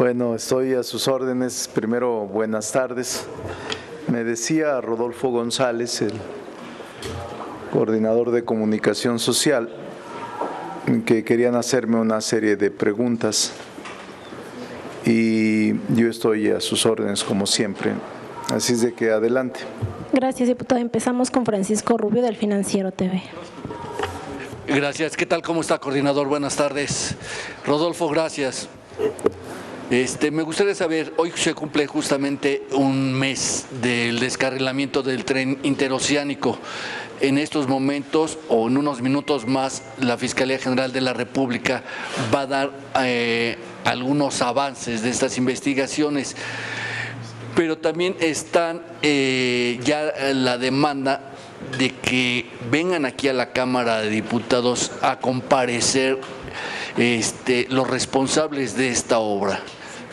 Bueno, estoy a sus órdenes. Primero, buenas tardes. Me decía Rodolfo González, el coordinador de comunicación social, que querían hacerme una serie de preguntas y yo estoy a sus órdenes como siempre. Así es de que adelante. Gracias, diputado. Empezamos con Francisco Rubio del Financiero TV. Gracias. ¿Qué tal? ¿Cómo está, coordinador? Buenas tardes. Rodolfo, gracias. Me gustaría saber, hoy se cumple justamente un mes del descarrilamiento del tren interoceánico. En estos momentos o en unos minutos más, la Fiscalía General de la República va a dar algunos avances de estas investigaciones, pero también están ya la demanda de que vengan aquí a la Cámara de Diputados a comparecer los responsables de esta obra.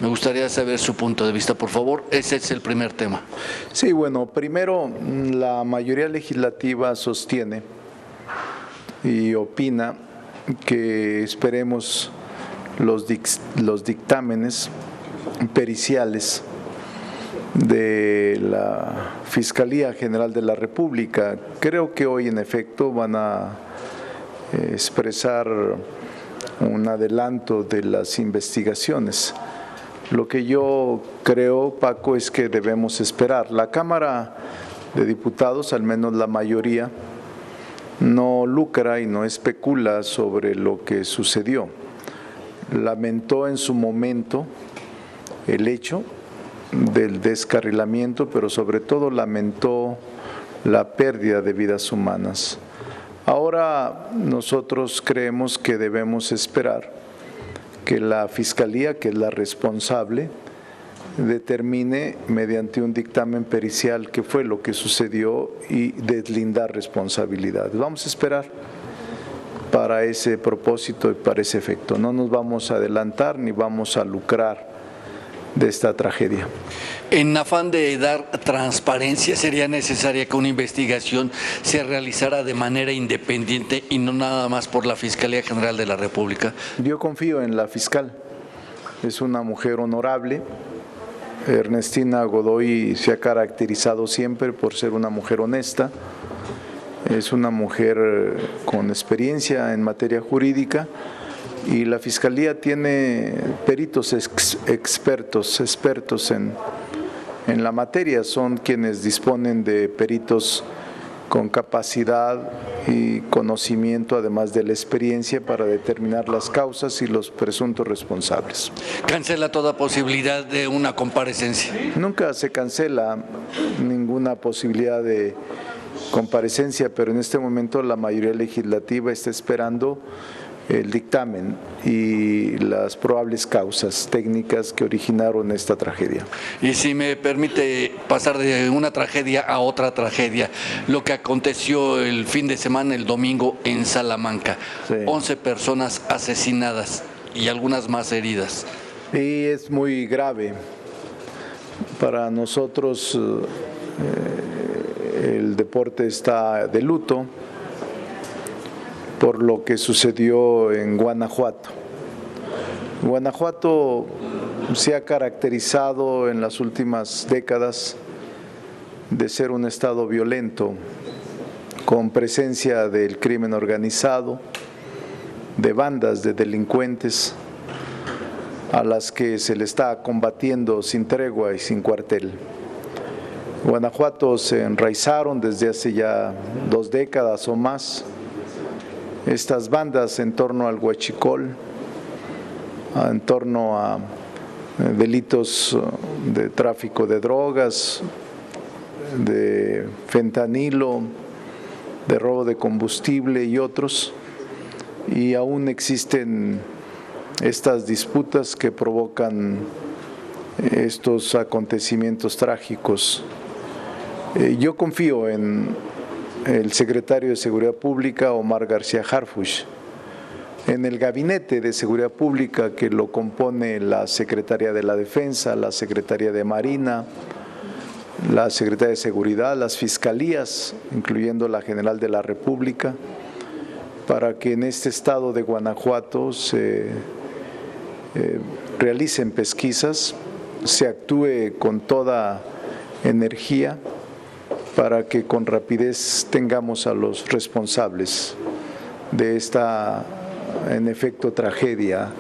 Me gustaría saber su punto de vista, por favor. Ese es el primer tema. Sí, bueno, primero la mayoría legislativa sostiene y opina que esperemos los dictámenes periciales de la Fiscalía General de la República. Creo que hoy en efecto van a expresar un adelanto de las investigaciones. Lo que yo creo, Paco, es que debemos esperar. La Cámara de Diputados, al menos la mayoría, no lucra y no especula sobre lo que sucedió. Lamentó en su momento el hecho del descarrilamiento, pero sobre todo lamentó la pérdida de vidas humanas. Ahora nosotros creemos que debemos esperar que la Fiscalía, que es la responsable, determine mediante un dictamen pericial qué fue lo que sucedió y deslindar responsabilidades. Vamos a esperar para ese propósito y para ese efecto. No nos vamos a adelantar ni vamos a lucrar de esta tragedia. En afán de dar transparencia, sería necesaria que una investigación se realizara de manera independiente y no nada más por la Fiscalía General de la República. Yo confío en la fiscal. Es una mujer honorable. Ernestina Godoy se ha caracterizado siempre por ser una mujer honesta. Es una mujer con experiencia en materia jurídica. Y la Fiscalía tiene peritos expertos en la materia, son quienes disponen de peritos con capacidad y conocimiento, además de la experiencia, para determinar las causas y los presuntos responsables. ¿Cancela toda posibilidad de una comparecencia? Nunca se cancela ninguna posibilidad de comparecencia, pero en este momento la mayoría legislativa está esperando el dictamen y las probables causas técnicas que originaron esta tragedia. Y si me permite pasar de una tragedia a otra tragedia, lo que aconteció el fin de semana, el domingo, en Salamanca, sí. 11 personas asesinadas y algunas más heridas. Y es muy grave. Para nosotros el deporte está de luto por lo que sucedió en Guanajuato. Guanajuato se ha caracterizado en las últimas décadas de ser un estado violento, con presencia del crimen organizado, de bandas de delincuentes a las que se le está combatiendo sin tregua y sin cuartel. Guanajuato se enraizaron desde hace ya 2 décadas o más estas bandas en torno al huachicol, en torno a delitos de tráfico de drogas, de fentanilo, de robo de combustible y otros, y aún existen estas disputas que provocan estos acontecimientos trágicos. Yo confío en el secretario de Seguridad Pública, Omar García Harfuch, en el Gabinete de Seguridad Pública que lo compone la Secretaría de la Defensa, la Secretaría de Marina, la Secretaría de Seguridad, las Fiscalías, incluyendo la General de la República, para que en este estado de Guanajuato se realicen pesquisas, se actúe con toda energía para que con rapidez tengamos a los responsables de esta, en efecto, tragedia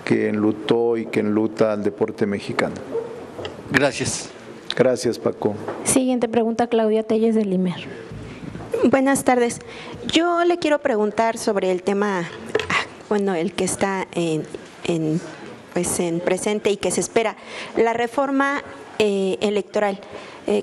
que enlutó y que enluta al deporte mexicano. Gracias. Gracias, Paco. Siguiente pregunta, Claudia Telles del IMER. Buenas tardes. Yo le quiero preguntar sobre el tema, bueno, el que está en presente y que se espera, la reforma electoral.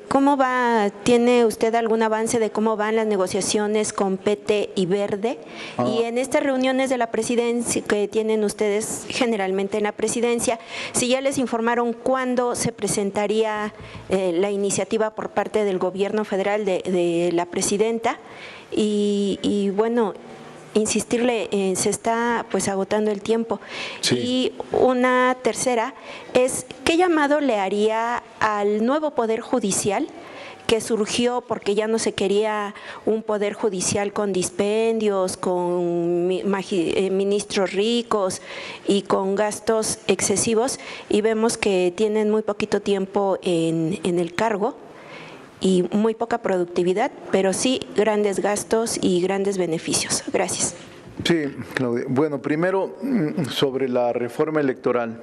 ¿Cómo va? ¿Tiene usted algún avance de cómo van las negociaciones con PT y Verde? Y en estas reuniones de la presidencia que tienen ustedes generalmente en la presidencia, si ya les informaron cuándo se presentaría la iniciativa por parte del gobierno federal de la presidenta y bueno, insistirle, se está pues agotando el tiempo. Sí. Y una tercera es, ¿qué llamado le haría al nuevo Poder Judicial que surgió porque ya no se quería un Poder Judicial con dispendios, con ministros ricos y con gastos excesivos, y vemos que tienen muy poquito tiempo en el cargo y muy poca productividad, pero sí grandes gastos y grandes beneficios? Gracias. Sí, Claudia. Bueno, primero sobre la reforma electoral.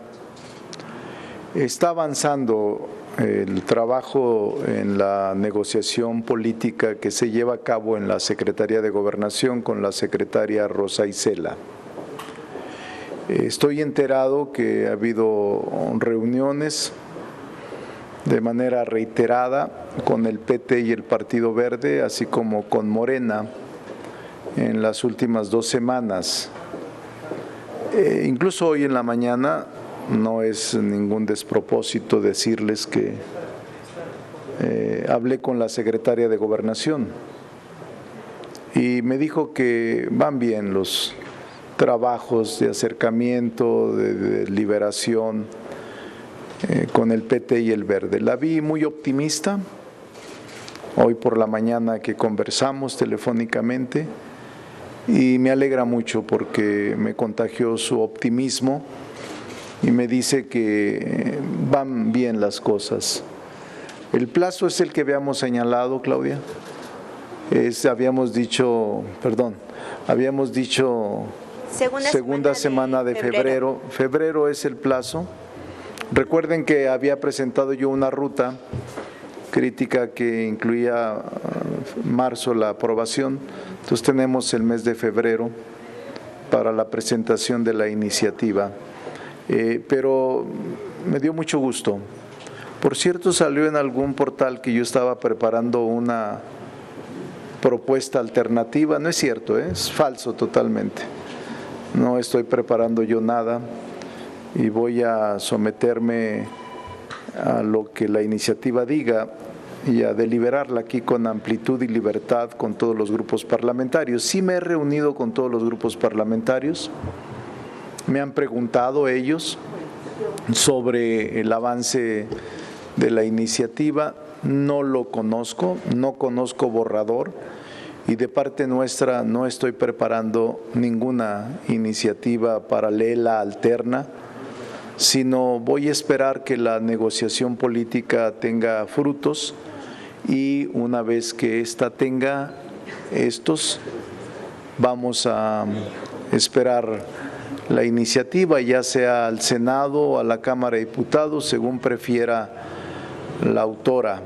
Está avanzando el trabajo en la negociación política que se lleva a cabo en la Secretaría de Gobernación con la secretaria Rosa Isela. Estoy enterado que ha habido reuniones de manera reiterada con el PT y el Partido Verde, así como con Morena en las últimas 2 semanas. Incluso hoy en la mañana, no es ningún despropósito decirles que hablé con la secretaria de Gobernación y me dijo que van bien los trabajos de acercamiento, de liberación con el PT y el Verde. La vi muy optimista hoy por la mañana que conversamos telefónicamente y me alegra mucho porque me contagió su optimismo y me dice que van bien las cosas. El plazo es el que habíamos señalado, Claudia. Habíamos dicho segunda semana de febrero. Febrero es el plazo. Recuerden que había presentado yo una ruta crítica que incluía marzo la aprobación, entonces tenemos el mes de febrero para la presentación de la iniciativa, pero me dio mucho gusto. Por cierto, salió en algún portal que yo estaba preparando una propuesta alternativa. No es cierto, es falso totalmente. No estoy preparando yo nada y voy a someterme a lo que la iniciativa diga y a deliberarla aquí con amplitud y libertad con todos los grupos parlamentarios. Sí me he reunido con todos los grupos parlamentarios, me han preguntado ellos sobre el avance de la iniciativa, no lo conozco, no conozco borrador y de parte nuestra no estoy preparando ninguna iniciativa paralela, alterna, sino voy a esperar que la negociación política tenga frutos y una vez que ésta tenga estos, vamos a esperar la iniciativa, ya sea al Senado o a la Cámara de Diputados, según prefiera la autora,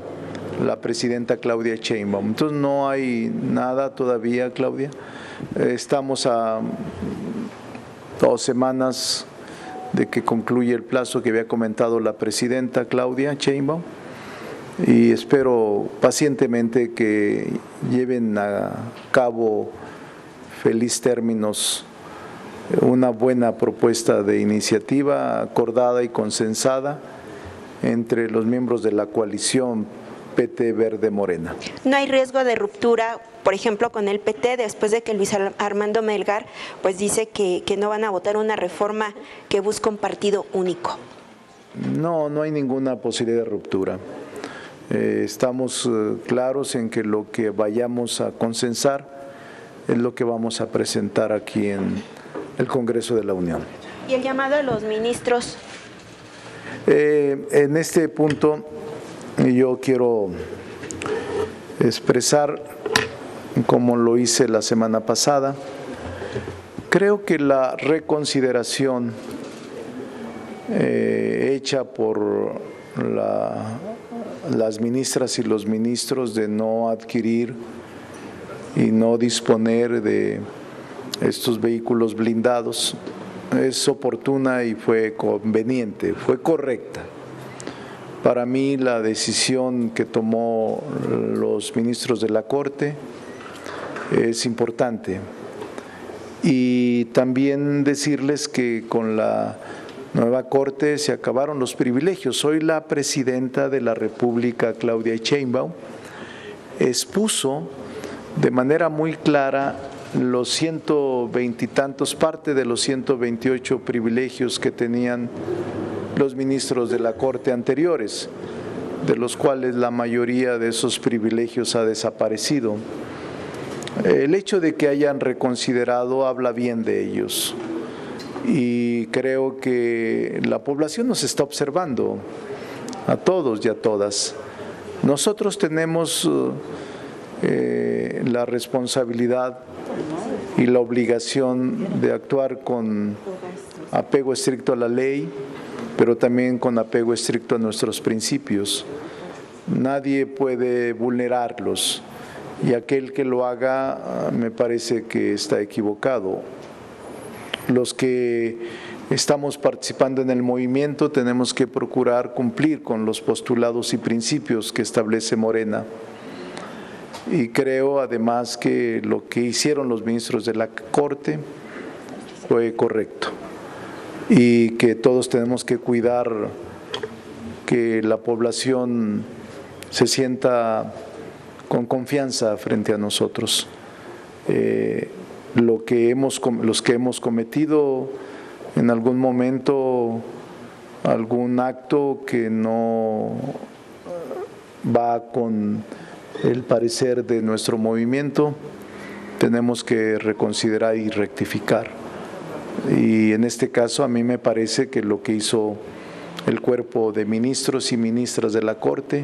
la presidenta Claudia Sheinbaum. Entonces no hay nada todavía, Claudia. Estamos a 2 semanas de que concluye el plazo que había comentado la presidenta Claudia Sheinbaum y espero pacientemente que lleven a cabo feliz términos una buena propuesta de iniciativa acordada y consensada entre los miembros de la coalición PT Verde Morena. ¿No hay riesgo de ruptura, por ejemplo, con el PT después de que Luis Armando Melgar pues dice que no van a votar una reforma que busca un partido único? No, no hay ninguna posibilidad de ruptura. Estamos claros en que lo que vayamos a consensar es lo que vamos a presentar aquí en el Congreso de la Unión. Y el llamado a los ministros. En este punto yo quiero expresar, como lo hice la semana pasada, creo que la reconsideración hecha por las ministras y los ministros de no adquirir y no disponer de estos vehículos blindados es oportuna y fue conveniente, fue correcta. Para mí la decisión que tomó los ministros de la Corte es importante. Y también decirles que con la nueva Corte se acabaron los privilegios. Hoy la presidenta de la República, Claudia Sheinbaum, expuso de manera muy clara los 120 y tantos, parte de los 128 privilegios que tenían los ministros de la Corte anteriores, de los cuales la mayoría de esos privilegios ha desaparecido. El hecho de que hayan reconsiderado habla bien de ellos y creo que la población nos está observando, a todos y a todas. Nosotros tenemos la responsabilidad y la obligación de actuar con apego estricto a la ley, pero también con apego estricto a nuestros principios. Nadie puede vulnerarlos y aquel que lo haga me parece que está equivocado. Los que estamos participando en el movimiento tenemos que procurar cumplir con los postulados y principios que establece Morena. Y creo además que lo que hicieron los ministros de la Corte fue correcto y que todos tenemos que cuidar que la población se sienta con confianza frente a nosotros. Los que hemos cometido en algún momento algún acto que no va con el parecer de nuestro movimiento, tenemos que reconsiderar y rectificar. Y en este caso a mí me parece que lo que hizo el cuerpo de ministros y ministras de la Corte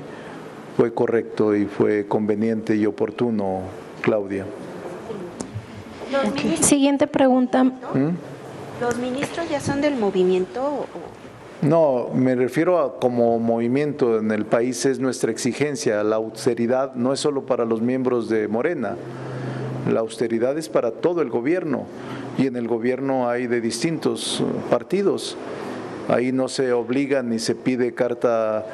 fue correcto y fue conveniente y oportuno, Claudia. Siguiente pregunta. ¿Los ministros ya son del movimiento? No, me refiero a como movimiento en el país es nuestra exigencia. La austeridad no es solo para los miembros de Morena, la austeridad es para todo el gobierno y en el gobierno hay de distintos partidos. Ahí no se obliga ni se pide carta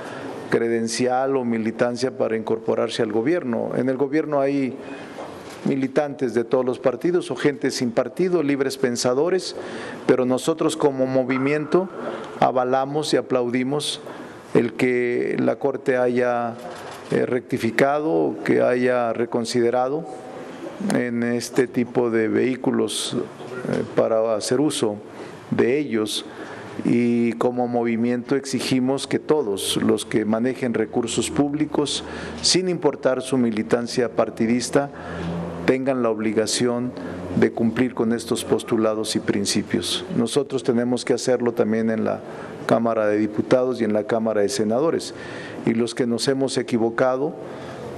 credencial o militancia para incorporarse al gobierno. En el gobierno hay militantes de todos los partidos o gente sin partido, libres pensadores, pero nosotros como movimiento avalamos y aplaudimos el que la Corte haya rectificado, que haya reconsiderado en este tipo de vehículos para hacer uso de ellos. Y como movimiento exigimos que todos los que manejen recursos públicos, sin importar su militancia partidista, tengan la obligación de cumplir con estos postulados y principios. Nosotros tenemos que hacerlo también en la Cámara de Diputados y en la Cámara de Senadores. Y los que nos hemos equivocado,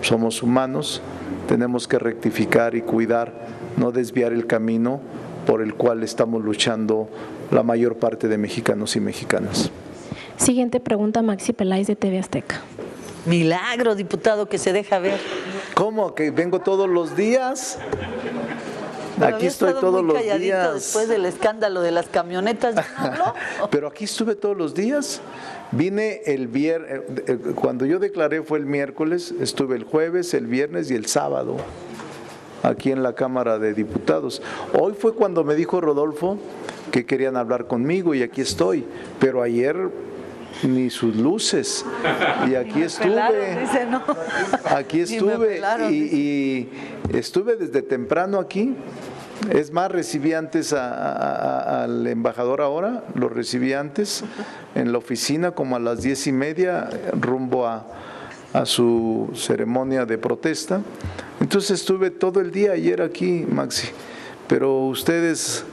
somos humanos, tenemos que rectificar y cuidar, no desviar el camino por el cual estamos luchando la mayor parte de mexicanos y mexicanas. Siguiente pregunta, Maxi Peláez de TV Azteca. Milagro, diputado, que se deja ver. ¿Cómo? ¿Que vengo todos los días? Pero aquí estoy todos los días. Después del escándalo de las camionetas, ¿no habló? Pero aquí estuve todos los días. Vine el viernes, cuando yo declaré fue el miércoles, estuve el jueves, el viernes y el sábado aquí en la Cámara de Diputados. Hoy fue cuando me dijo Rodolfo que querían hablar conmigo y aquí estoy, pero ayer ni sus luces y aquí estuve. Dice, no. Aquí estuve y estuve desde temprano aquí. Es más, recibí antes al embajador ahora, lo recibí antes en la oficina como a las 10:30 rumbo a su ceremonia de protesta. Entonces estuve todo el día ayer aquí, Maxi, pero ustedes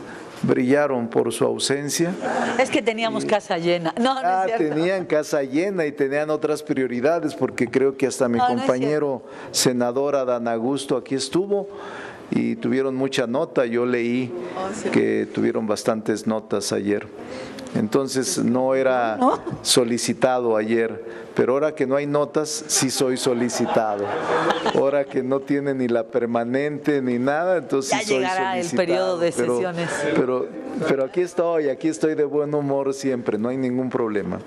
brillaron por su ausencia. Es que teníamos casa llena. No, no es cierto. Tenían casa llena y tenían otras prioridades, porque creo que hasta mi No, no es compañero senador Adán Augusto aquí estuvo y tuvieron mucha nota. Yo leí que tuvieron bastantes notas ayer. Entonces no era solicitado ayer, pero ahora que no hay notas, sí soy solicitado. Ahora que no tiene ni la permanente ni nada, entonces Ya sí soy llegará el solicitado. periodo de sesiones. Pero aquí estoy de buen humor siempre, no hay ningún problema.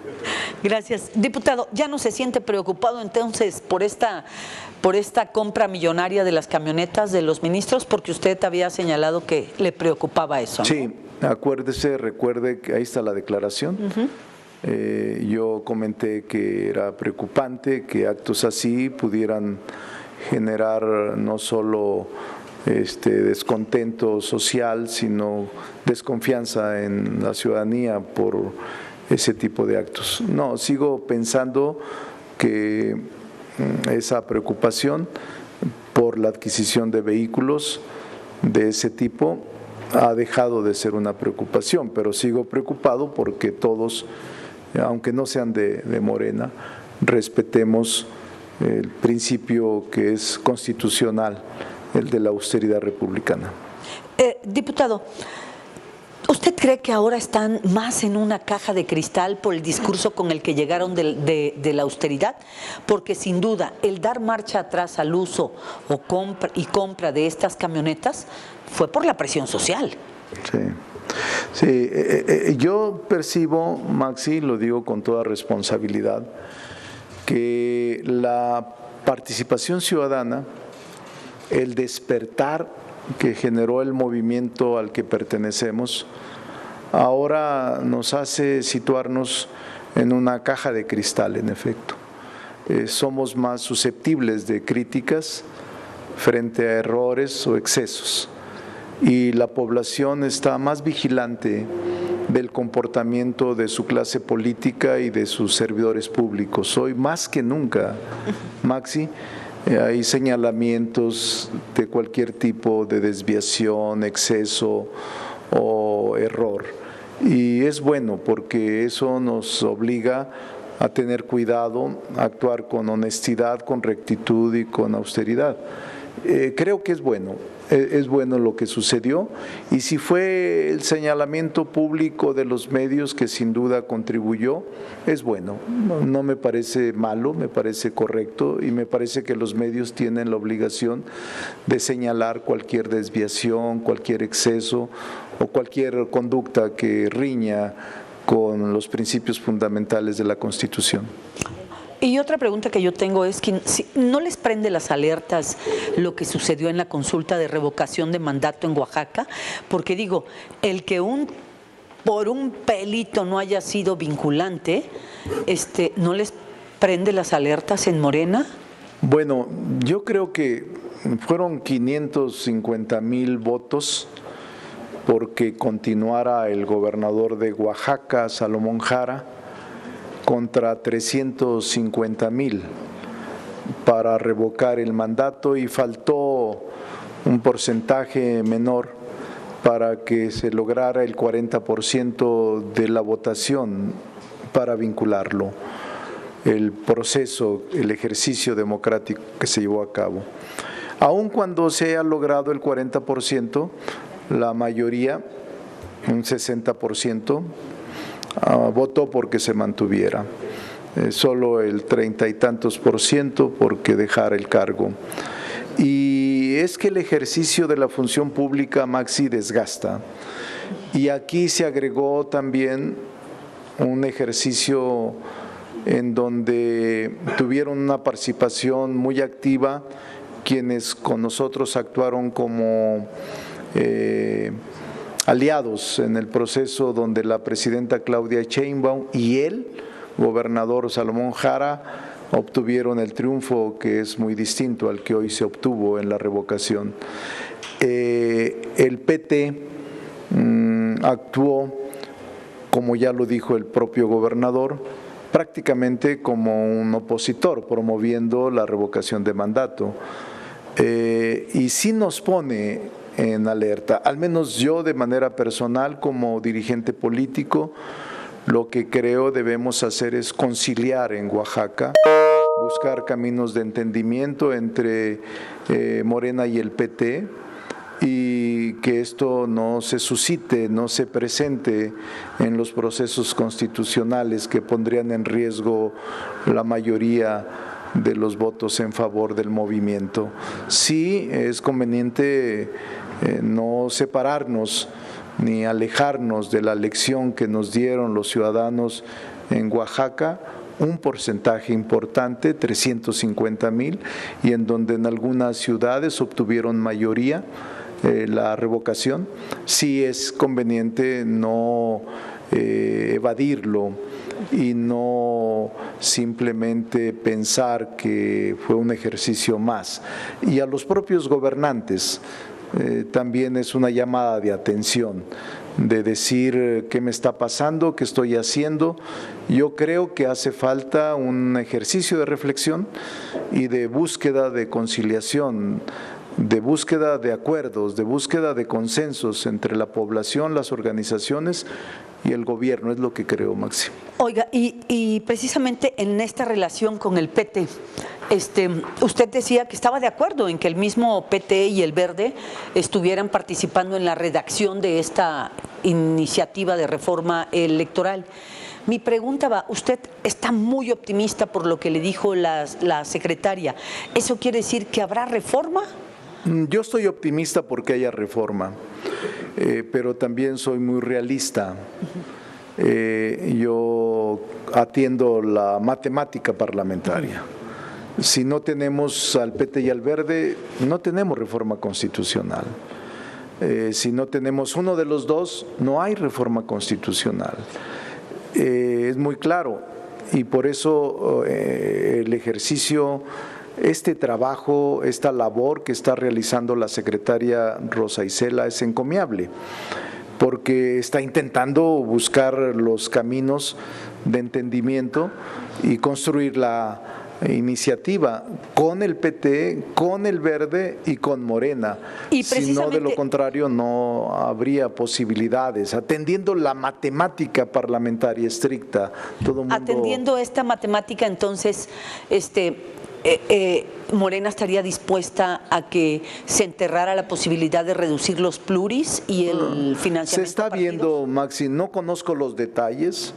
Gracias. Diputado, ¿ya no se siente preocupado entonces por esta compra millonaria de las camionetas de los ministros? Porque usted había señalado que le preocupaba eso, ¿no? Sí, recuerde que ahí está la declaración. Yo comenté que era preocupante que actos así pudieran generar no solo descontento social, sino desconfianza en la ciudadanía por ese tipo de actos. No, sigo pensando que esa preocupación por la adquisición de vehículos de ese tipo ha dejado de ser una preocupación, pero sigo preocupado porque todos, aunque no sean de Morena, respetemos el principio que es constitucional, el de la austeridad republicana. Diputado, ¿usted cree que ahora están más en una caja de cristal por el discurso con el que llegaron de la austeridad? Porque sin duda el dar marcha atrás al uso o compra de estas camionetas fue por la presión social. Sí, yo percibo, Maxi, lo digo con toda responsabilidad, que la participación ciudadana, el despertar que generó el movimiento al que pertenecemos, ahora nos hace situarnos en una caja de cristal, en efecto. Somos más susceptibles de críticas frente a errores o excesos, y la población está más vigilante del comportamiento de su clase política y de sus servidores públicos. Hoy más que nunca, Maxi, hay señalamientos de cualquier tipo de desviación, exceso o error. Y es bueno porque eso nos obliga a tener cuidado, a actuar con honestidad, con rectitud y con austeridad. Creo que es bueno lo que sucedió, y si fue el señalamiento público de los medios que sin duda contribuyó, es bueno. No me parece malo, me parece correcto, y me parece que los medios tienen la obligación de señalar cualquier desviación, cualquier exceso o cualquier conducta que riña con los principios fundamentales de la Constitución. Y otra pregunta que yo tengo es que si ¿no les prende las alertas lo que sucedió en la consulta de revocación de mandato en Oaxaca? Porque digo, el que por un pelito no haya sido vinculante, ¿no les prende las alertas en Morena? Bueno, yo creo que fueron 550,000 votos porque continuara el gobernador de Oaxaca, Salomón Jara, contra 350,000 para revocar el mandato, y faltó un porcentaje menor para que se lograra el 40% de la votación para vincularlo, el proceso, el ejercicio democrático que se llevó a cabo. Aun cuando se haya logrado el 40%, la mayoría, un 60%, votó porque se mantuviera, solo el 30 y tantos por ciento porque dejara el cargo. Y es que el ejercicio de la función pública, Maxi, desgasta. Y aquí se agregó también un ejercicio en donde tuvieron una participación muy activa quienes con nosotros actuaron como aliados en el proceso, donde la presidenta Claudia Sheinbaum y el gobernador Salomón Jara obtuvieron el triunfo, que es muy distinto al que hoy se obtuvo en la revocación. El PT actuó, como ya lo dijo el propio gobernador, prácticamente como un opositor, promoviendo la revocación de mandato. Y sí nos pone en alerta. Al menos yo, de manera personal, como dirigente político, lo que creo debemos hacer es conciliar en Oaxaca, buscar caminos de entendimiento entre Morena y el PT, y que esto no se suscite, no se presente en los procesos constitucionales que pondrían en riesgo la mayoría de los votos en favor del movimiento. Sí, es conveniente no separarnos ni alejarnos de la lección que nos dieron los ciudadanos en Oaxaca, un porcentaje importante, 350,000, y en donde en algunas ciudades obtuvieron mayoría la revocación. Sí es conveniente no evadirlo y no simplemente pensar que fue un ejercicio más. Y a los propios gobernantes también es una llamada de atención, de decir qué me está pasando, qué estoy haciendo. Yo creo que hace falta un ejercicio de reflexión y de búsqueda de conciliación, de búsqueda de acuerdos, de búsqueda de consensos entre la población, las organizaciones y el gobierno, es lo que creo, Maxi. Oiga, y precisamente en esta relación con el PT, usted decía que estaba de acuerdo en que el mismo PT y el Verde estuvieran participando en la redacción de esta iniciativa de reforma electoral. Mi pregunta va, usted está muy optimista por lo que le dijo la secretaria. ¿Eso quiere decir que habrá reforma? Yo estoy optimista porque haya reforma, pero también soy muy realista. Yo atiendo la matemática parlamentaria. Si no tenemos al PT y al Verde, no tenemos reforma constitucional. Si no tenemos uno de los dos, no hay reforma constitucional. Es muy claro, y por eso el ejercicio, este trabajo, esta labor que está realizando la secretaria Rosa Isela es encomiable, porque está intentando buscar los caminos de entendimiento y construir la iniciativa con el PT, con el Verde y con Morena. Y si no, de lo contrario, no habría posibilidades. Atendiendo la matemática parlamentaria estricta, todo mundo... Atendiendo esta matemática, entonces, Morena estaría dispuesta a que se enterrara la posibilidad de reducir los pluris y el financiamiento. Se está viendo, Maxi, no conozco los detalles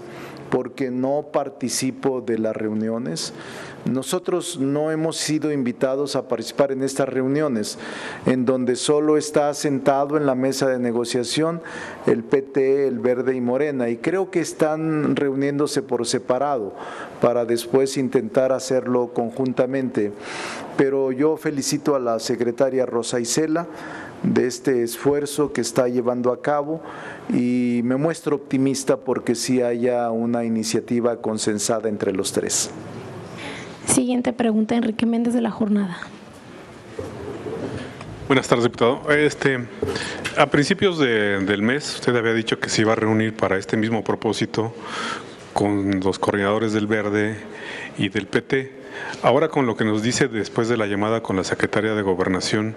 porque no participo de las reuniones. Nosotros no hemos sido invitados a participar en estas reuniones, en donde solo está sentado en la mesa de negociación el PT, el Verde y Morena, y creo que están reuniéndose por separado para después intentar hacerlo conjuntamente. Pero yo felicito a la secretaria Rosa Isela de este esfuerzo que está llevando a cabo y me muestro optimista porque sí haya una iniciativa consensada entre los tres. Siguiente pregunta, Enrique Méndez, de La Jornada. Buenas tardes, diputado. A principios del mes usted había dicho que se iba a reunir para este mismo propósito con los coordinadores del Verde y del PT. Ahora, con lo que nos dice después de la llamada con la secretaria de Gobernación,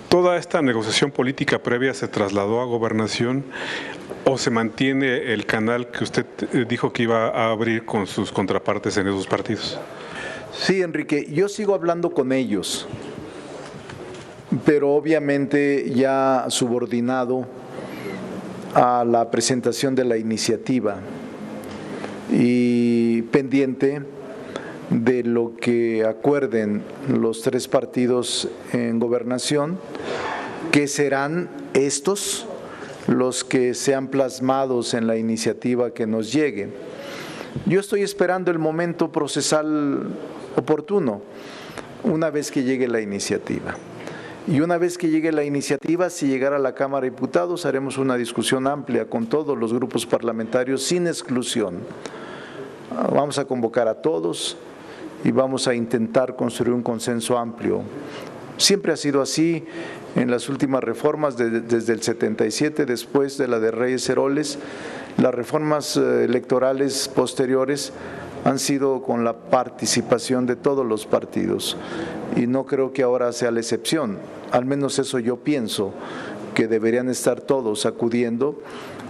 ¿toda esta negociación política previa se trasladó a Gobernación o se mantiene el canal que usted dijo que iba a abrir con sus contrapartes en esos partidos? Sí, Enrique, yo sigo hablando con ellos, pero obviamente ya subordinado a la presentación de la iniciativa y pendiente de lo que acuerden los tres partidos en Gobernación, que serán estos los que sean plasmados en la iniciativa que nos llegue. Yo estoy esperando el momento procesal oportuno, una vez que llegue la iniciativa. Y una vez que llegue la iniciativa, si llegara a la Cámara de Diputados, haremos una discusión amplia con todos los grupos parlamentarios sin exclusión. Vamos a convocar a todos y vamos a intentar construir un consenso amplio. Siempre ha sido así en las últimas reformas, desde el 77, después de la de Reyes Heroles, las reformas electorales posteriores han sido con la participación de todos los partidos y no creo que ahora sea la excepción. al menos eso yo pienso, que deberían estar todos acudiendo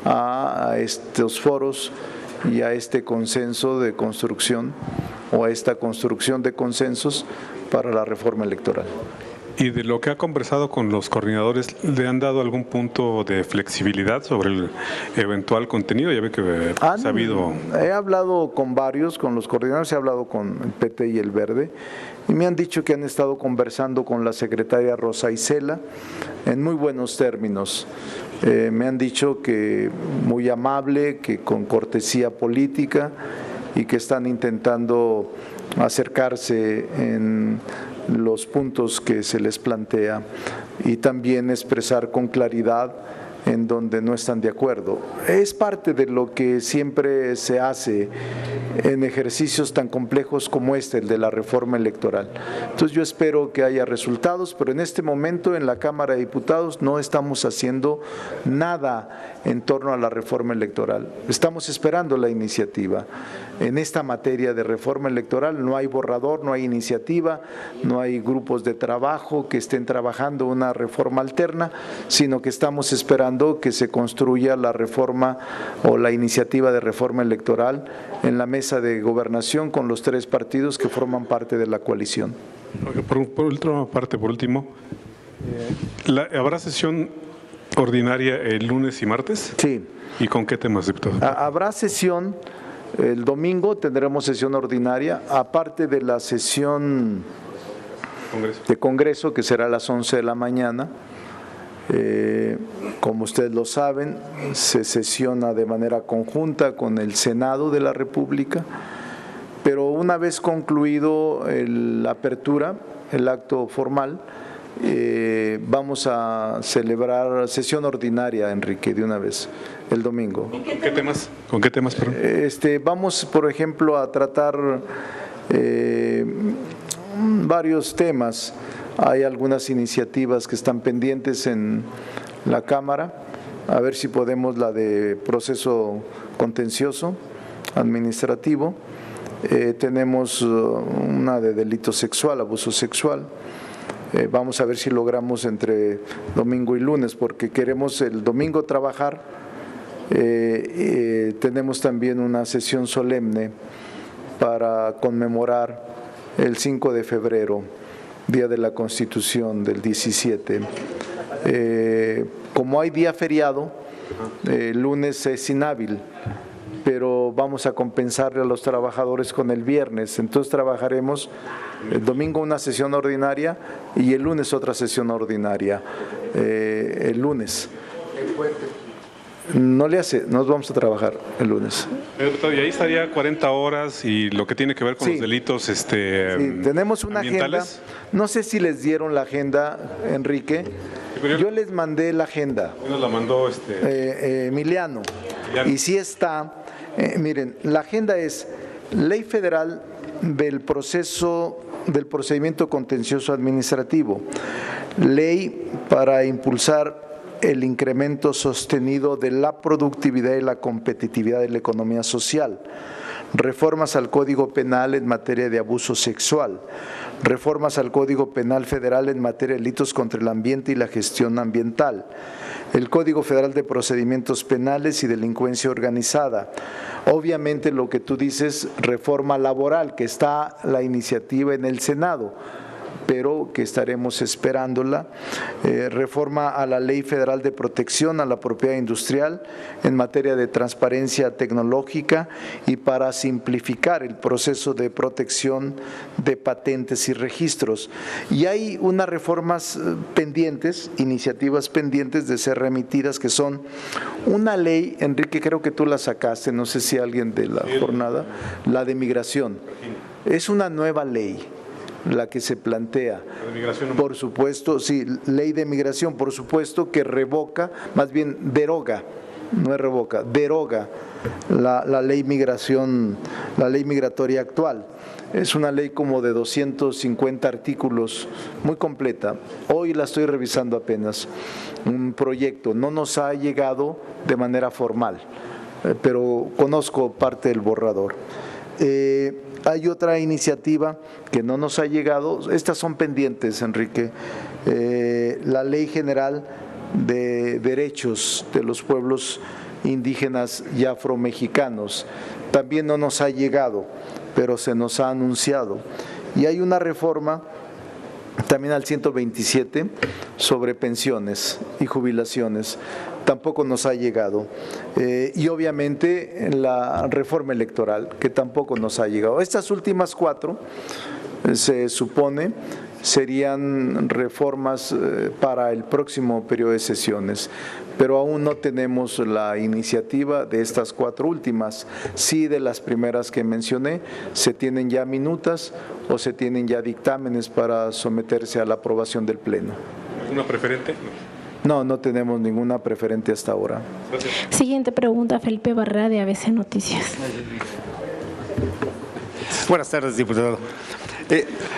a estos foros y a este consenso de construcción o a esta construcción de consensos para la reforma electoral. Y de lo que ha conversado con los coordinadores, ¿le han dado algún punto de flexibilidad sobre el eventual contenido? Ya ve que ha habido... He hablado con varios, con los coordinadores, he hablado con el PT y el Verde, y me han dicho que han estado conversando con la secretaria Rosa Isela en muy buenos términos. Me han dicho que muy amable, que con cortesía política, y que están intentando acercarse en los puntos que se les plantea y también expresar con claridad en donde no están de acuerdo. Es parte de lo que siempre se hace en ejercicios tan complejos como este, el de la reforma electoral. Entonces yo espero que haya resultados, pero en este momento en la Cámara de Diputados no estamos haciendo nada en torno a la reforma electoral. Estamos esperando la iniciativa. En esta materia de reforma electoral no hay borrador, no hay iniciativa, no hay grupos de trabajo que estén trabajando una reforma alterna, sino que estamos esperando que se construya la reforma o la iniciativa de reforma electoral en la mesa de gobernación con los 3 partidos que forman parte de la coalición. Por último, ¿habrá sesión ordinaria el lunes y martes? Sí. ¿Y con qué temas, diputado? Habrá sesión, el domingo tendremos sesión ordinaria, aparte de la sesión de Congreso, que será a las 11 de la mañana. Como ustedes lo saben, se sesiona de manera conjunta con el Senado de la República, pero una vez concluido la apertura, el acto formal, vamos a celebrar sesión ordinaria, Enrique, de una vez, el domingo. ¿Con qué temas? Vamos, por ejemplo, a tratar varios temas. Hay algunas iniciativas que están pendientes en la Cámara, a ver si podemos la de proceso contencioso administrativo. Tenemos una de delito sexual, abuso sexual. Vamos a ver si logramos entre domingo y lunes, porque queremos el domingo trabajar. Tenemos también una sesión solemne para conmemorar el 5 de febrero, Día de la Constitución del 17. Como hay día feriado, el lunes es inhábil, pero vamos a compensarle a los trabajadores con el viernes. Entonces trabajaremos el domingo una sesión ordinaria y el lunes otra sesión ordinaria. El lunes. No le hace, nos vamos a trabajar el lunes. Y ahí estaría 40 horas y lo que tiene que ver con los delitos sí, tenemos una agenda. No sé si les dieron la agenda, Enrique. Yo les mandé la agenda. Nos la mandó Emiliano. Y sí está. Miren, la agenda es Ley Federal del procedimiento contencioso administrativo, ley para impulsar el incremento sostenido de la productividad y la competitividad de la economía social, reformas al Código Penal en materia de abuso sexual, reformas al Código Penal Federal en materia de delitos contra el ambiente y la gestión ambiental, el Código Federal de Procedimientos Penales y Delincuencia Organizada. Obviamente lo que tú dices, reforma laboral, que está la iniciativa en el Senado, pero que estaremos esperándola, reforma a la Ley Federal de Protección a la Propiedad Industrial en materia de transparencia tecnológica y para simplificar el proceso de protección de patentes y registros. Y hay unas reformas pendientes, iniciativas pendientes de ser remitidas, que son una ley, Enrique, creo que tú la sacaste, no sé si alguien de la jornada, la de migración. Es una nueva ley la que se plantea, por supuesto, sí, ley de migración, por supuesto que revoca, más bien deroga, no es revoca, deroga la ley migración, la ley migratoria actual. Es una ley como de 250 artículos, muy completa. Hoy la estoy revisando apenas, un proyecto, no nos ha llegado de manera formal, pero conozco parte del borrador. Hay otra iniciativa que no nos ha llegado, estas son pendientes, Enrique, La Ley General de Derechos de los Pueblos Indígenas y Afromexicanos también no nos ha llegado, pero se nos ha anunciado. Y hay una reforma también al 127 sobre pensiones y jubilaciones, tampoco nos ha llegado. Y obviamente la reforma electoral, que tampoco nos ha llegado. Estas últimas 4 se supone serían reformas para el próximo periodo de sesiones, pero aún no tenemos la iniciativa de estas 4 últimas. Sí, de las primeras que mencioné, se tienen ya minutas o se tienen ya dictámenes para someterse a la aprobación del Pleno. ¿Una preferente? No, no tenemos ninguna preferente hasta ahora. Gracias. Siguiente pregunta, Felipe Barrera de ABC Noticias. Buenas tardes, diputado.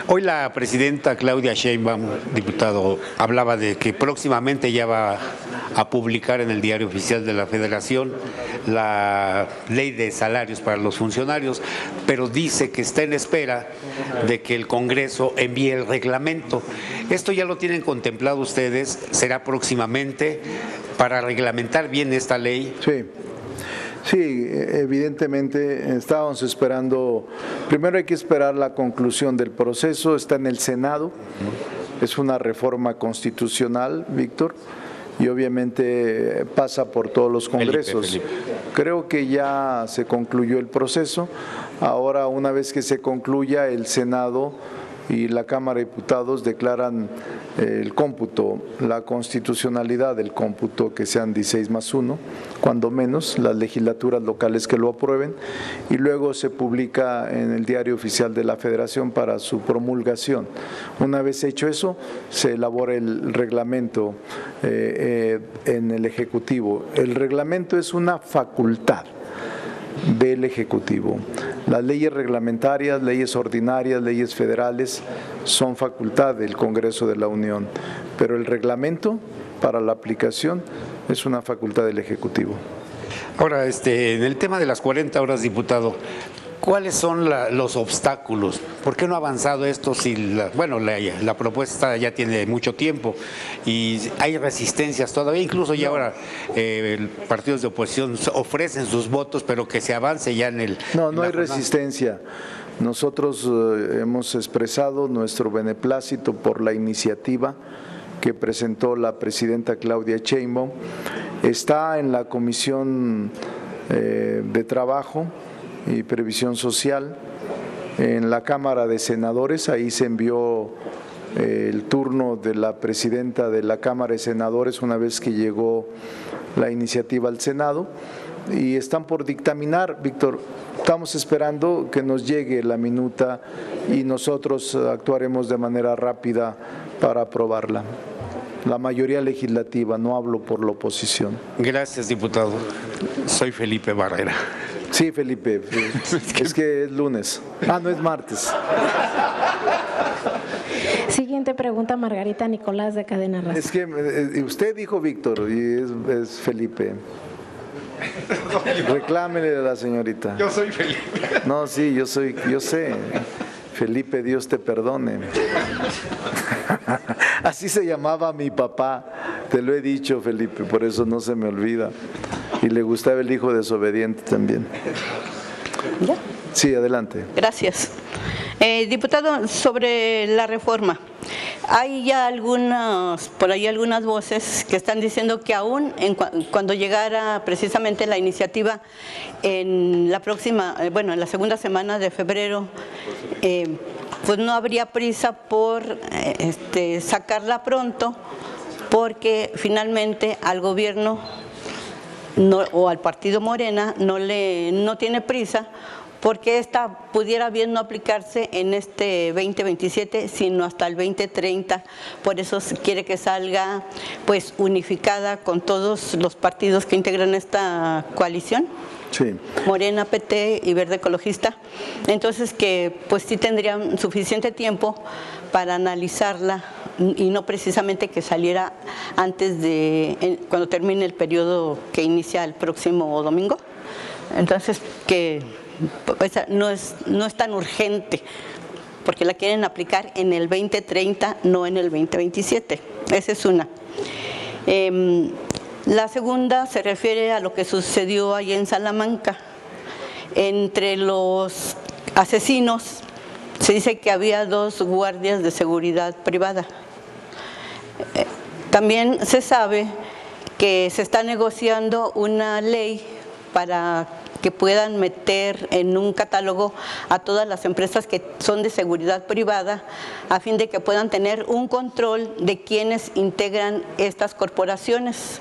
Hoy la presidenta Claudia Sheinbaum, diputado, hablaba de que próximamente ya va a publicar en el Diario Oficial de la Federación la ley de salarios para los funcionarios, pero dice que está en espera de que el Congreso envíe el reglamento. ¿Esto ya lo tienen contemplado ustedes? ¿Será próximamente para reglamentar bien esta ley? Sí, evidentemente estábamos esperando, primero hay que esperar la conclusión del proceso, está en el Senado, es una reforma constitucional, Víctor, y obviamente pasa por todos los congresos. Felipe. Creo que ya se concluyó el proceso, ahora una vez que se concluya el Senado y la Cámara de Diputados declaran el cómputo, la constitucionalidad del cómputo, que sean 16+1, cuando menos, las legislaturas locales que lo aprueben, y luego se publica en el Diario Oficial de la Federación para su promulgación. Una vez hecho eso, se elabora el reglamento en el Ejecutivo. El reglamento es una facultad del Ejecutivo. Las leyes reglamentarias, leyes ordinarias, leyes federales son facultad del Congreso de la Unión, pero el reglamento para la aplicación es una facultad del Ejecutivo. Ahora, en el tema de las 40 horas, diputado, ¿cuáles son los obstáculos? ¿Por qué no ha avanzado esto si la propuesta ya tiene mucho tiempo y hay resistencias todavía? Incluso ya ahora partidos de oposición ofrecen sus votos, pero que se avance ya en el... No hay resistencia. Nosotros hemos expresado nuestro beneplácito por la iniciativa que presentó la presidenta Claudia Sheinbaum. Está en la Comisión de Trabajo y Previsión Social, en la Cámara de Senadores, ahí se envió el turno de la presidenta de la Cámara de Senadores una vez que llegó la iniciativa al Senado, y están por dictaminar, Víctor. Estamos esperando que nos llegue la minuta y nosotros actuaremos de manera rápida para aprobarla. La mayoría legislativa, no hablo por la oposición. Gracias, diputado. Soy Felipe Barrera. Sí, Felipe, es que es lunes. No es martes. Siguiente pregunta, Margarita Nicolás de Cadena Raza. Es que usted dijo Víctor y es Felipe. Reclámele a la señorita. Yo soy Felipe. No, sí, yo sé. Felipe, Dios te perdone. Así se llamaba mi papá, te lo he dicho, Felipe, por eso no se me olvida. Y le gustaba el hijo desobediente también. ¿Ya? Sí, adelante. Gracias. Diputado, sobre la reforma, hay ya por ahí algunas voces que están diciendo que aún cuando llegara precisamente la iniciativa en la próxima, en la segunda semana de febrero, pues no habría prisa por sacarla pronto, porque finalmente al gobierno o al partido Morena no tiene prisa, porque esta pudiera bien no aplicarse en este 2027, sino hasta el 2030. Por eso quiere que salga pues unificada con todos los partidos que integran esta coalición. Sí. Morena, PT y Verde Ecologista. Entonces que pues sí tendrían suficiente tiempo para analizarla y no precisamente que saliera antes cuando termine el periodo que inicia el próximo domingo. Entonces que no es tan urgente porque la quieren aplicar en el 2030, no en el 2027. Esa es una. La segunda se refiere a lo que sucedió ahí en Salamanca. Entre los asesinos se dice que había 2 guardias de seguridad privada. También se sabe que se está negociando una ley para que puedan meter en un catálogo a todas las empresas que son de seguridad privada, a fin de que puedan tener un control de quienes integran estas corporaciones,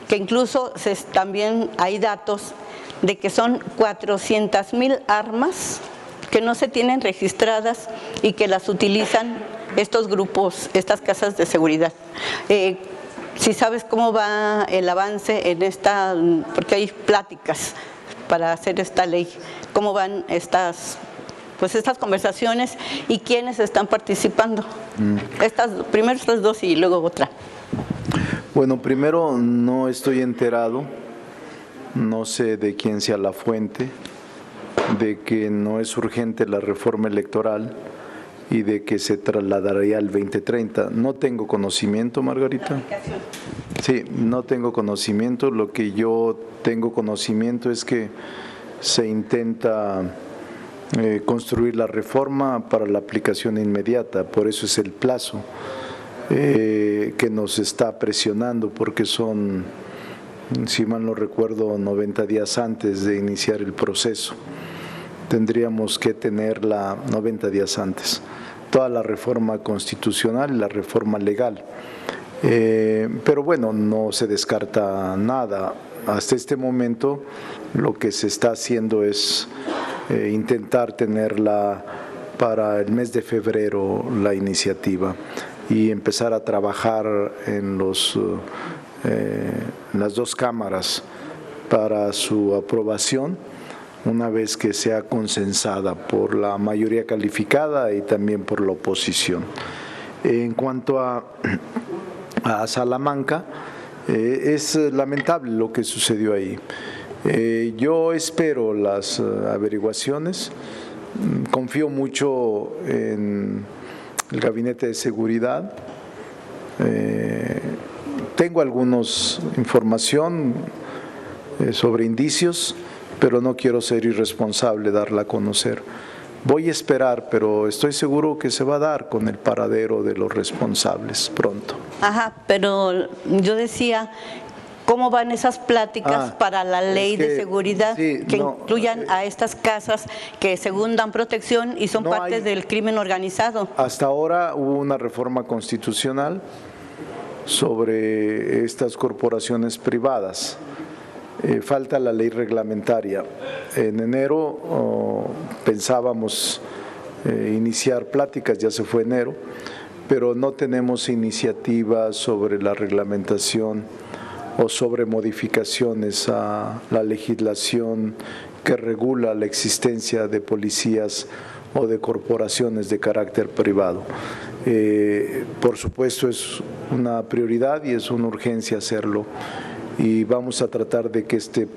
que incluso también hay datos de que son 400,000 armas que no se tienen registradas y que las utilizan estos grupos, estas casas de seguridad. Si sabes cómo va el avance en esta, porque hay pláticas para hacer esta ley, cómo van estas conversaciones y quiénes están participando. Primero estas 2 y luego otra. Bueno, primero no estoy enterado, no sé de quién sea la fuente, de que no es urgente la reforma electoral y de que se trasladaría al 2030. No tengo conocimiento, Margarita. Sí, no tengo conocimiento. Lo que yo tengo conocimiento es que se intenta construir la reforma para la aplicación inmediata, por eso es el plazo que nos está presionando, porque son, si mal no recuerdo, 90 días antes de iniciar el proceso. Tendríamos que tenerla 90 días antes, toda la reforma constitucional y la reforma legal. Pero bueno, no se descarta nada. Hasta este momento lo que se está haciendo es intentar tenerla para el mes de febrero, la iniciativa, y empezar a trabajar en las 2 cámaras para su aprobación, una vez que sea consensada por la mayoría calificada y también por la oposición. En cuanto a Salamanca, es lamentable lo que sucedió ahí. Yo espero las averiguaciones, confío mucho en el Gabinete de Seguridad. Tengo algunos información sobre indicios, pero no quiero ser irresponsable darla a conocer. Voy a esperar, pero estoy seguro que se va a dar con el paradero de los responsables pronto. Ajá, pero yo decía, ¿cómo van esas pláticas para la ley de seguridad que incluyan a estas casas que según dan protección y son parte del crimen organizado? Hasta ahora hubo una reforma constitucional sobre estas corporaciones privadas. Falta la ley reglamentaria. En enero pensábamos iniciar pláticas, ya se fue enero, pero no tenemos iniciativas sobre la reglamentación o sobre modificaciones a la legislación que regula la existencia de policías o de corporaciones de carácter privado. Por supuesto es una prioridad y es una urgencia hacerlo, y vamos a tratar de que este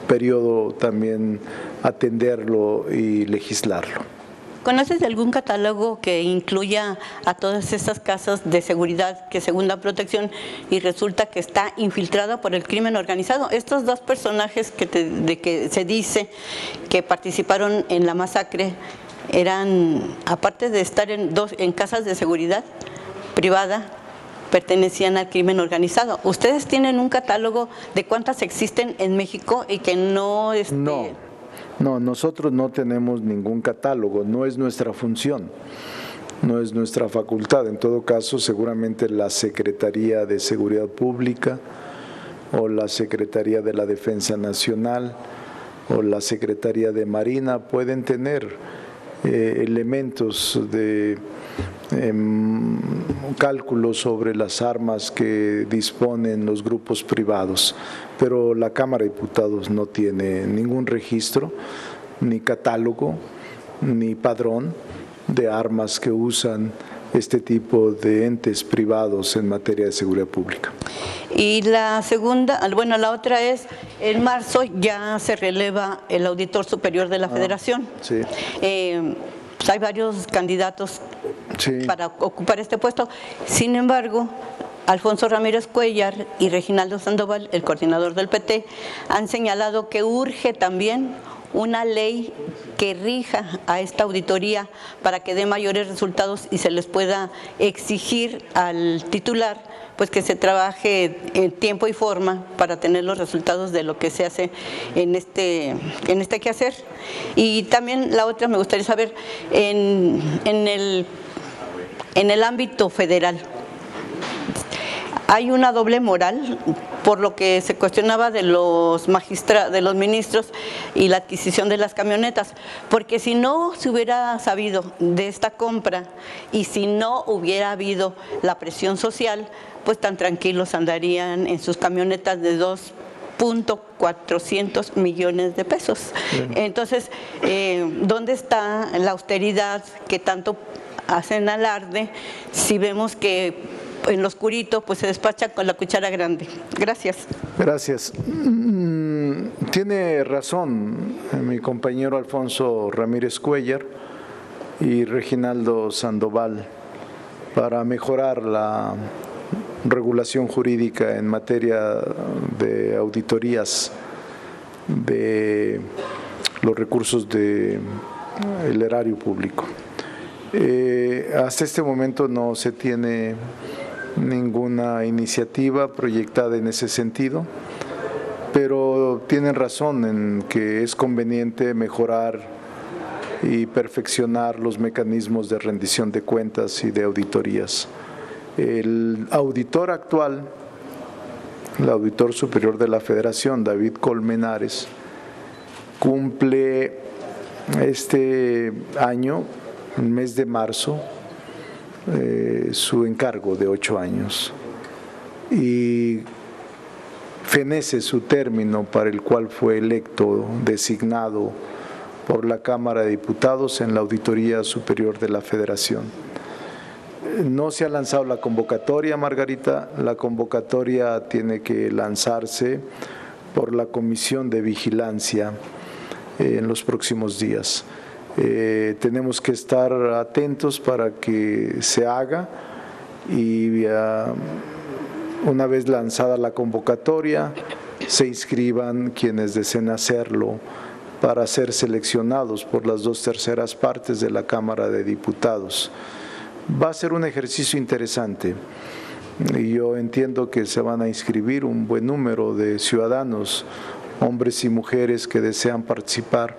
periodo también atenderlo y legislarlo. ¿Conoces de algún catálogo que incluya a todas estas casas de seguridad que según da protección y resulta que está infiltrada por el crimen organizado? Estos 2 personajes de que se dice que participaron en la masacre eran, aparte de estar en casas de seguridad privada, pertenecían al crimen organizado. ¿Ustedes tienen un catálogo de cuántas existen en México y que no... No, nosotros no tenemos ningún catálogo, no es nuestra función, no es nuestra facultad. En todo caso, seguramente la Secretaría de Seguridad Pública o la Secretaría de la Defensa Nacional o la Secretaría de Marina pueden tener elementos de cálculos sobre las armas que disponen los grupos privados, pero la Cámara de Diputados no tiene ningún registro, ni catálogo, ni padrón de armas que usan este tipo de entes privados en materia de seguridad pública. Y la segunda, bueno, la otra es, en marzo ya se releva el auditor superior de la Federación. Sí. pues hay varios candidatos Sí. para ocupar este puesto. Sin embargo, Alfonso Ramírez Cuellar y Reginaldo Sandoval, el coordinador del PT, han señalado que urge también una ley que rija a esta auditoría para que dé mayores resultados y se les pueda exigir al titular pues que se trabaje en tiempo y forma para tener los resultados de lo que se hace en este quehacer. Y también la otra, me gustaría saber, en el ámbito federal, hay una doble moral por lo que se cuestionaba de los ministros y la adquisición de las camionetas, porque si no se hubiera sabido de esta compra y si no hubiera habido la presión social, pues tan tranquilos andarían en sus camionetas de 2.400 millones de pesos. Entonces, ¿dónde está la austeridad que tanto hacen alarde si vemos que en lo oscurito pues se despacha con la cuchara grande? Gracias. Gracias. Tiene razón mi compañero Alfonso Ramírez Cuellar y Reginaldo Sandoval para mejorar la regulación jurídica en materia de auditorías de los recursos del erario público. Hasta este momento no se tiene ninguna iniciativa proyectada en ese sentido, pero tienen razón en que es conveniente mejorar y perfeccionar los mecanismos de rendición de cuentas y de auditorías. El auditor actual, el auditor superior de la Federación, David Colmenares, cumple este año, el mes de marzo, su encargo de 8 años y fenece su término para el cual fue electo, designado por la Cámara de Diputados en la Auditoría Superior de la Federación. No se ha lanzado la convocatoria, Margarita. La convocatoria tiene que lanzarse por la Comisión de Vigilancia en los próximos días. Tenemos que estar atentos para que se haga y una vez lanzada la convocatoria se inscriban quienes deseen hacerlo para ser seleccionados por las 2/3 partes de la Cámara de Diputados. Va a ser un ejercicio interesante y yo entiendo que se van a inscribir un buen número de ciudadanos, hombres y mujeres que desean participar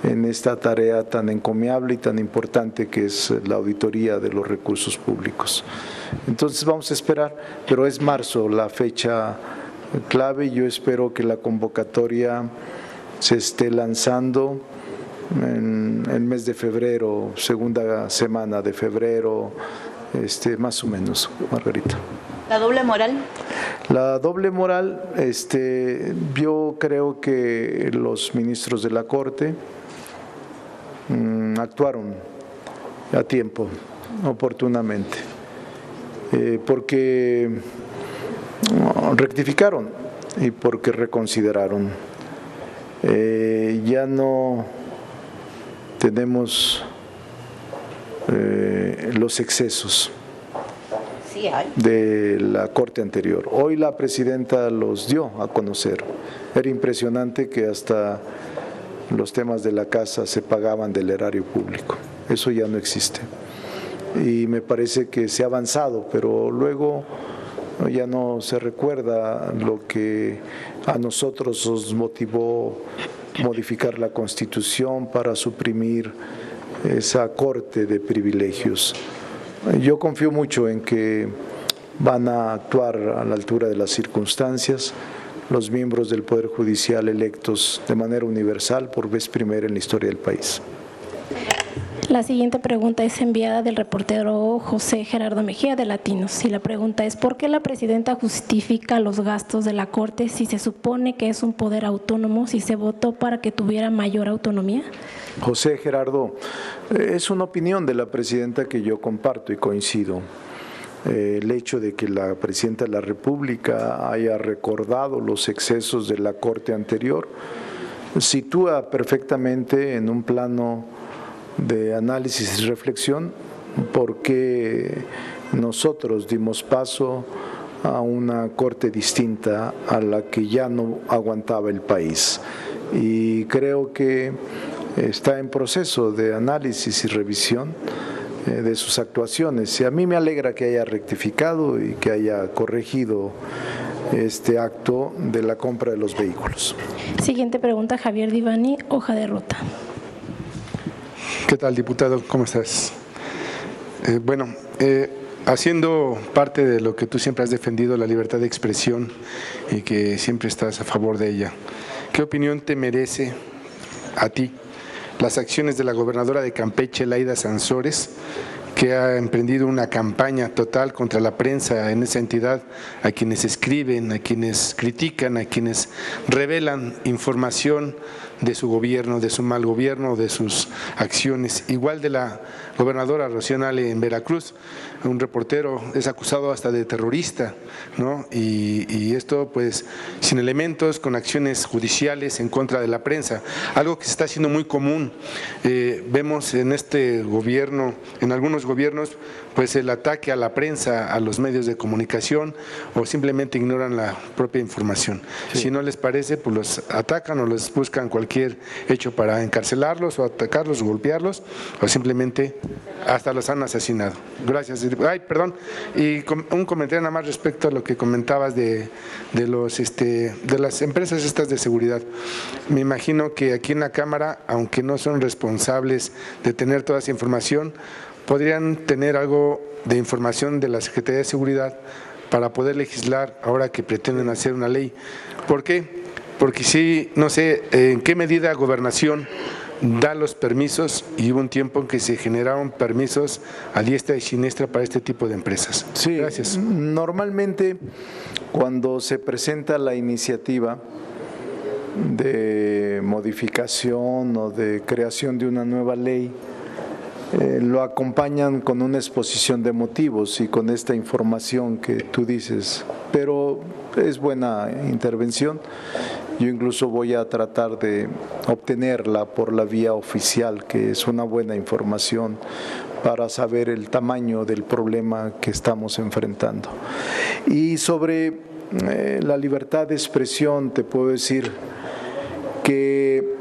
en esta tarea tan encomiable y tan importante que es la auditoría de los recursos públicos. Entonces vamos a esperar, pero es marzo la fecha clave y yo espero que la convocatoria se esté lanzando en el mes de febrero, segunda semana de febrero, más o menos, Margarita. ¿La doble moral? La doble moral, yo creo que los ministros de la Corte actuaron a tiempo, oportunamente, porque rectificaron y porque reconsideraron. Ya no tenemos los excesos de la Corte anterior. Hoy la presidenta los dio a conocer. Era impresionante que hasta los temas de la casa se pagaban del erario público. Eso ya no existe. Y me parece que se ha avanzado, pero luego ya no se recuerda lo que a nosotros nos motivó modificar la Constitución para suprimir esa corte de privilegios. Yo confío mucho en que van a actuar a la altura de las circunstancias los miembros del Poder Judicial electos de manera universal por vez primera en la historia del país. La siguiente pregunta es enviada del reportero José Gerardo Mejía de Latinos y la pregunta es: ¿por qué la presidenta justifica los gastos de la Corte si se supone que es un poder autónomo, si se votó para que tuviera mayor autonomía? José Gerardo, es una opinión de la presidenta que yo comparto y coincido. El hecho de que la presidenta de la República haya recordado los excesos de la Corte anterior sitúa perfectamente en un plano de análisis y reflexión, porque nosotros dimos paso a una corte distinta a la que ya no aguantaba el país. Y creo que está en proceso de análisis y revisión de sus actuaciones. Y a mí me alegra que haya rectificado y que haya corregido este acto de la compra de los vehículos. Siguiente pregunta, Javier Divani, hoja de ruta. ¿Qué tal, diputado? ¿Cómo estás? Haciendo parte de lo que tú siempre has defendido, la libertad de expresión, y que siempre estás a favor de ella, ¿qué opinión te merece a ti las acciones de la gobernadora de Campeche, Laida Sansores, que ha emprendido una campaña total contra la prensa en esa entidad, a quienes escriben, a quienes critican, a quienes revelan información de su gobierno, de su mal gobierno, de sus acciones? Igual de la gobernadora Rocío Nale en Veracruz, un reportero es acusado hasta de terrorista, ¿no? Y esto pues sin elementos, con acciones judiciales en contra de la prensa, algo que se está haciendo muy común. Vemos en este gobierno, en algunos gobiernos, pues el ataque a la prensa, a los medios de comunicación, o simplemente ignoran la propia información. Sí. Si no les parece, pues los atacan o les buscan cualquier hecho para encarcelarlos o atacarlos o golpearlos, o simplemente hasta los han asesinado. Gracias. Y un comentario nada más respecto a lo que comentabas de las empresas estas de seguridad. Me imagino que aquí en la Cámara, aunque no son responsables de tener toda esa información, podrían tener algo de información de la Secretaría de Seguridad para poder legislar ahora que pretenden hacer una ley. ¿Por qué? Porque sí, no sé en qué medida Gobernación da los permisos, y hubo un tiempo en que se generaron permisos a diestra y siniestra para este tipo de empresas. Sí, gracias. Normalmente cuando se presenta la iniciativa de modificación o de creación de una nueva ley, lo acompañan con una exposición de motivos y con esta información que tú dices, pero es buena intervención. Yo incluso voy a tratar de obtenerla por la vía oficial, que es una buena información para saber el tamaño del problema que estamos enfrentando. Y sobre la libertad de expresión, te puedo decir que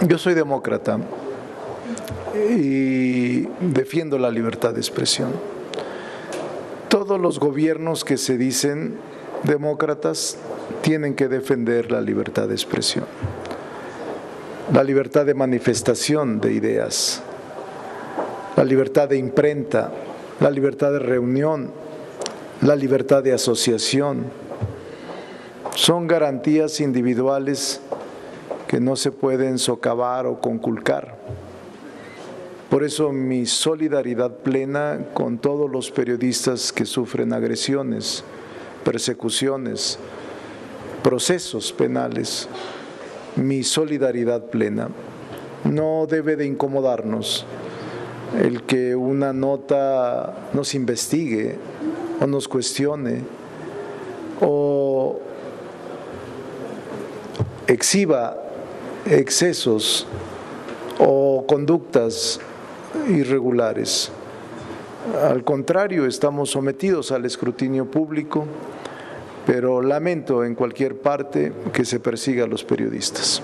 yo soy demócrata y defiendo la libertad de expresión. Todos los gobiernos que se dicen demócratas tienen que defender la libertad de expresión, la libertad de manifestación de ideas, la libertad de imprenta, la libertad de reunión, la libertad de asociación. Son garantías individuales que no se pueden socavar o conculcar. Por eso mi solidaridad plena con todos los periodistas que sufren agresiones, persecuciones, procesos penales, mi solidaridad plena. No debe de incomodarnos el que una nota nos investigue o nos cuestione o exhiba excesos o conductas irregulares. Al contrario, estamos sometidos al escrutinio público, pero lamento en cualquier parte que se persiga a los periodistas.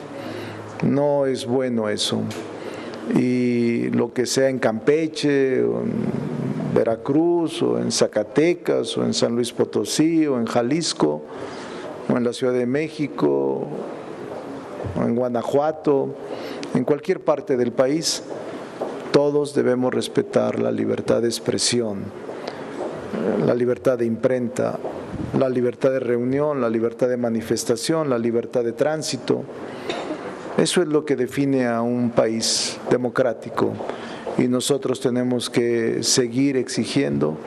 No es bueno eso. Y lo que sea en Campeche, o en Veracruz, o en Zacatecas, o en San Luis Potosí, o en Jalisco, o en la Ciudad de México, o en Guanajuato, en cualquier parte del país, todos debemos respetar la libertad de expresión, la libertad de imprenta, la libertad de reunión, la libertad de manifestación, la libertad de tránsito. Eso es lo que define a un país democrático y nosotros tenemos que seguir exigiendo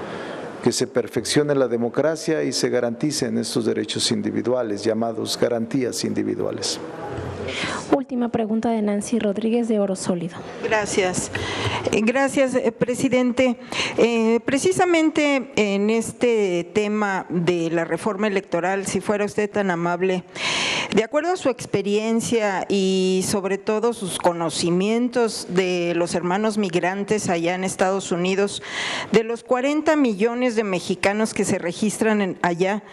que se perfeccione la democracia y se garanticen estos derechos individuales, llamados garantías individuales. Última pregunta de Nancy Rodríguez de Oro Sólido. Gracias. Gracias, presidente. Precisamente en este tema de la reforma electoral, si fuera usted tan amable, de acuerdo a su experiencia y sobre todo sus conocimientos de los hermanos migrantes allá en Estados Unidos, de los 40 millones de mexicanos que se registran allá,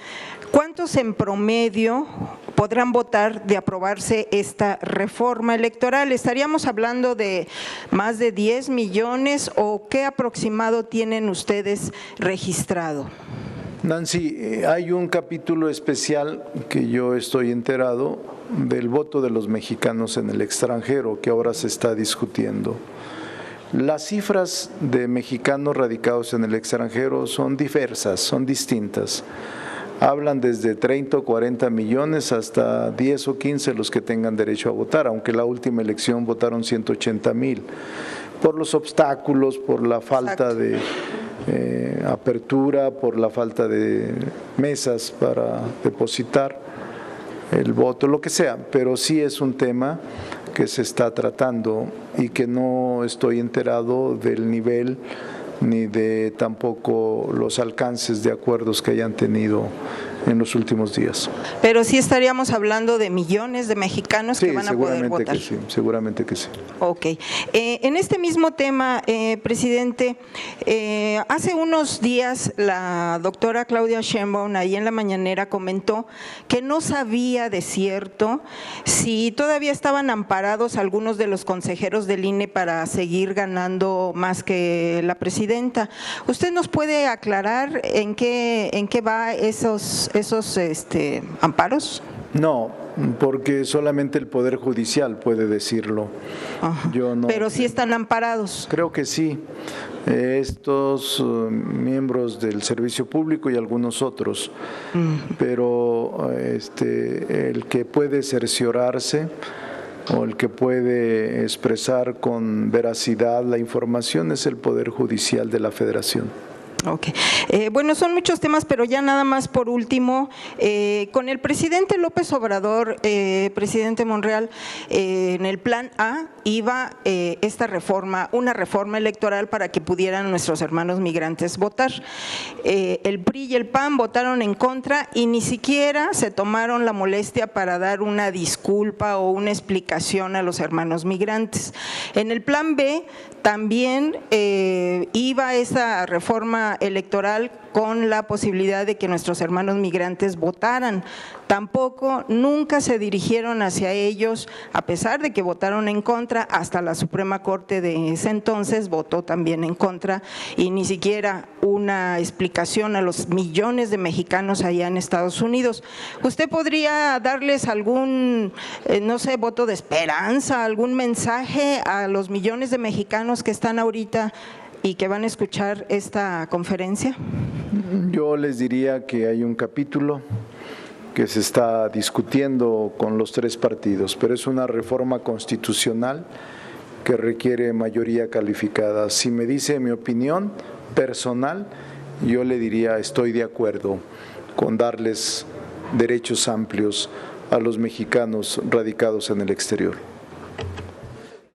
¿cuántos en promedio podrán votar de aprobarse esta reforma electoral? ¿Estaríamos hablando de más de 10 millones o qué aproximado tienen ustedes registrado? Nancy, hay un capítulo especial que yo estoy enterado del voto de los mexicanos en el extranjero que ahora se está discutiendo. Las cifras de mexicanos radicados en el extranjero son diversas, son distintas. Hablan desde 30 o 40 millones hasta 10 o 15 los que tengan derecho a votar, aunque la última elección votaron 180,000. Por los obstáculos, por la falta de apertura, por la falta de mesas para depositar el voto, lo que sea, pero sí es un tema que se está tratando y que no estoy enterado del nivel ni de tampoco los alcances de acuerdos que hayan tenido en los últimos días. Pero sí estaríamos hablando de millones de mexicanos que van a poder votar. Sí, seguramente que sí. Ok. En este mismo tema, presidente, hace unos días la doctora Claudia Sheinbaum ahí en la mañanera comentó que no sabía de cierto si todavía estaban amparados algunos de los consejeros del INE para seguir ganando más que la presidenta. ¿Usted nos puede aclarar en qué va esos amparos? No, porque solamente el Poder Judicial puede decirlo. Yo no. Pero sí están amparados. Creo que sí. Estos miembros del servicio público y algunos otros. Pero el que puede cerciorarse o el que puede expresar con veracidad la información es el Poder Judicial de la Federación. Ok. Bueno, son muchos temas, pero ya nada más por último, con el presidente López Obrador, presidente Monreal, en el plan A iba esta reforma, una reforma electoral para que pudieran nuestros hermanos migrantes votar. El PRI y el PAN votaron en contra y ni siquiera se tomaron la molestia para dar una disculpa o una explicación a los hermanos migrantes. En el plan B también iba esa reforma electoral con la posibilidad de que nuestros hermanos migrantes votaran. Tampoco, nunca se dirigieron hacia ellos, a pesar de que votaron en contra, hasta la Suprema Corte de ese entonces votó también en contra y ni siquiera una explicación a los millones de mexicanos allá en Estados Unidos. ¿Usted podría darles algún, no sé, voto de esperanza, algún mensaje a los millones de mexicanos que están ahorita y que van a escuchar esta conferencia? Yo les diría que hay un capítulo que se está discutiendo con los tres partidos, pero es una reforma constitucional que requiere mayoría calificada. Si me dice mi opinión personal, yo le diría estoy de acuerdo con darles derechos amplios a los mexicanos radicados en el exterior.